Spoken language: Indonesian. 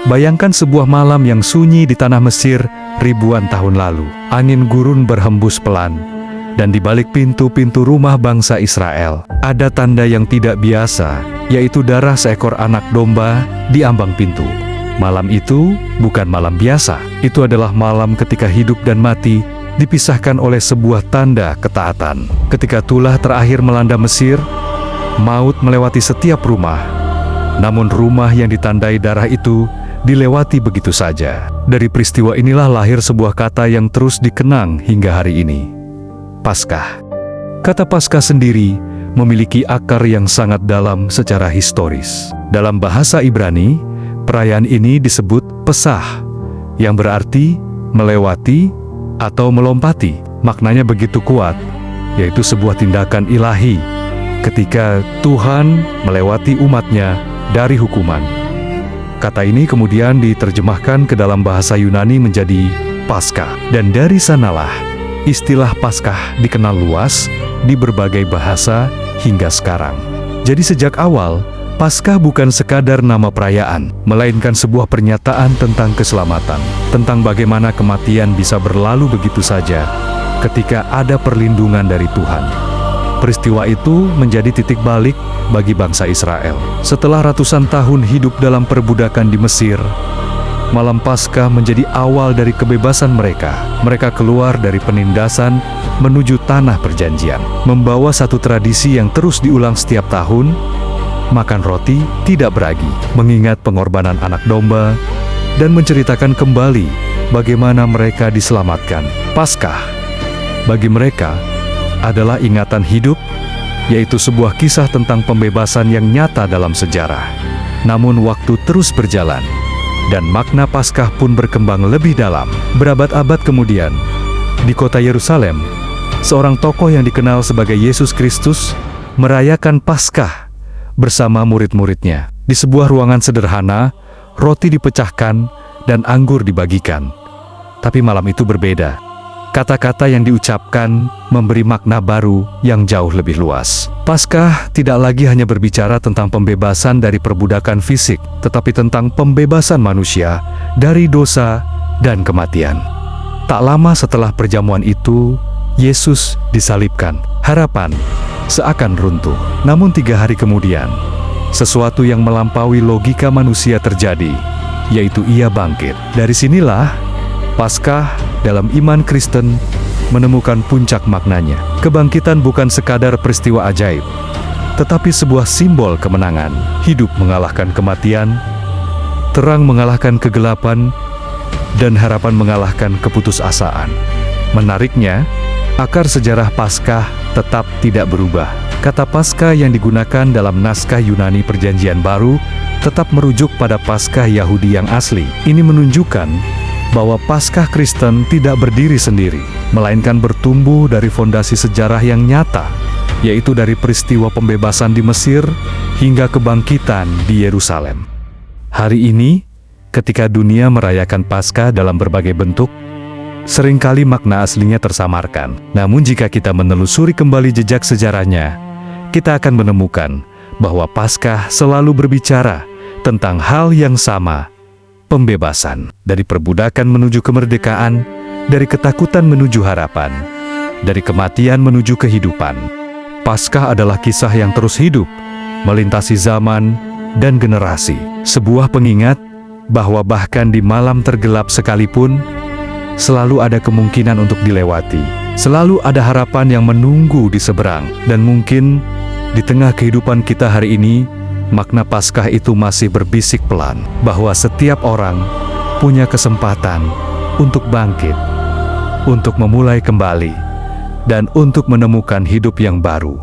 Bayangkan sebuah malam yang sunyi di tanah Mesir ribuan tahun lalu. Angin gurun berhembus pelan, dan di balik pintu-pintu rumah bangsa Israel, ada tanda yang tidak biasa, yaitu darah seekor anak domba di ambang pintu. Malam itu bukan malam biasa, itu adalah malam ketika hidup dan mati dipisahkan oleh sebuah tanda ketaatan. Ketika tulah terakhir melanda Mesir, maut melewati setiap rumah. Namun rumah yang ditandai darah itu dilewati begitu saja. Dari peristiwa inilah lahir sebuah kata yang terus dikenang hingga hari ini. Paskah. Kata Paskah sendiri memiliki akar yang sangat dalam secara historis. Dalam bahasa Ibrani, perayaan ini disebut Pesah, yang berarti melewati atau melompati. Maknanya begitu kuat, yaitu sebuah tindakan ilahi ketika Tuhan melewati umatnya dari hukuman. Kata ini kemudian diterjemahkan ke dalam bahasa Yunani menjadi Paskah, dan dari sanalah istilah Paskah dikenal luas di berbagai bahasa hingga sekarang. Jadi sejak awal, Paskah bukan sekadar nama perayaan, melainkan sebuah pernyataan tentang keselamatan, tentang bagaimana kematian bisa berlalu begitu saja ketika ada perlindungan dari Tuhan. Peristiwa itu menjadi titik balik bagi bangsa Israel. Setelah ratusan tahun hidup dalam perbudakan di Mesir, malam Paskah menjadi awal dari kebebasan mereka. Mereka keluar dari penindasan menuju tanah perjanjian, membawa satu tradisi yang terus diulang setiap tahun: makan roti tidak beragi, mengingat pengorbanan anak domba, dan menceritakan kembali bagaimana mereka diselamatkan. Paskah bagi mereka adalah ingatan hidup, yaitu sebuah kisah tentang pembebasan yang nyata dalam sejarah. Namun waktu terus berjalan, dan makna Paskah pun berkembang lebih dalam. Berabad-abad kemudian, di kota Yerusalem, seorang tokoh yang dikenal sebagai Yesus Kristus merayakan Paskah bersama murid-muridnya. Di sebuah ruangan sederhana, roti dipecahkan dan anggur dibagikan. Tapi malam itu berbeda. Kata-kata yang diucapkan memberi makna baru yang jauh lebih luas. Paskah tidak lagi hanya berbicara tentang pembebasan dari perbudakan fisik, tetapi tentang pembebasan manusia dari dosa dan kematian. Tak lama setelah perjamuan itu, Yesus disalibkan. Harapan seakan runtuh. Namun 3 hari kemudian, sesuatu yang melampaui logika manusia terjadi, yaitu Ia bangkit. Dari sinilah Paskah dalam iman Kristen menemukan puncak maknanya. Kebangkitan bukan sekadar peristiwa ajaib, tetapi sebuah simbol kemenangan. Hidup mengalahkan kematian, terang mengalahkan kegelapan, dan harapan mengalahkan keputusasaan. Menariknya, akar sejarah Paskah tetap tidak berubah. Kata Paskah yang digunakan dalam naskah Yunani Perjanjian Baru tetap merujuk pada Paskah Yahudi yang asli. Ini menunjukkan bahwa Paskah Kristen tidak berdiri sendiri, melainkan bertumbuh dari fondasi sejarah yang nyata, yaitu dari peristiwa pembebasan di Mesir hingga kebangkitan di Yerusalem. Hari ini, ketika dunia merayakan Paskah dalam berbagai bentuk, seringkali makna aslinya tersamarkan. Namun jika kita menelusuri kembali jejak sejarahnya, kita akan menemukan bahwa Paskah selalu berbicara tentang hal yang sama: pembebasan. Dari perbudakan menuju kemerdekaan, dari ketakutan menuju harapan, dari kematian menuju kehidupan. Paskah adalah kisah yang terus hidup, melintasi zaman dan generasi. Sebuah pengingat bahwa bahkan di malam tergelap sekalipun, selalu ada kemungkinan untuk dilewati. Selalu ada harapan yang menunggu di seberang. Dan mungkin di tengah kehidupan kita hari ini, makna Paskah itu masih berbisik pelan bahwa setiap orang punya kesempatan untuk bangkit, untuk memulai kembali, dan untuk menemukan hidup yang baru.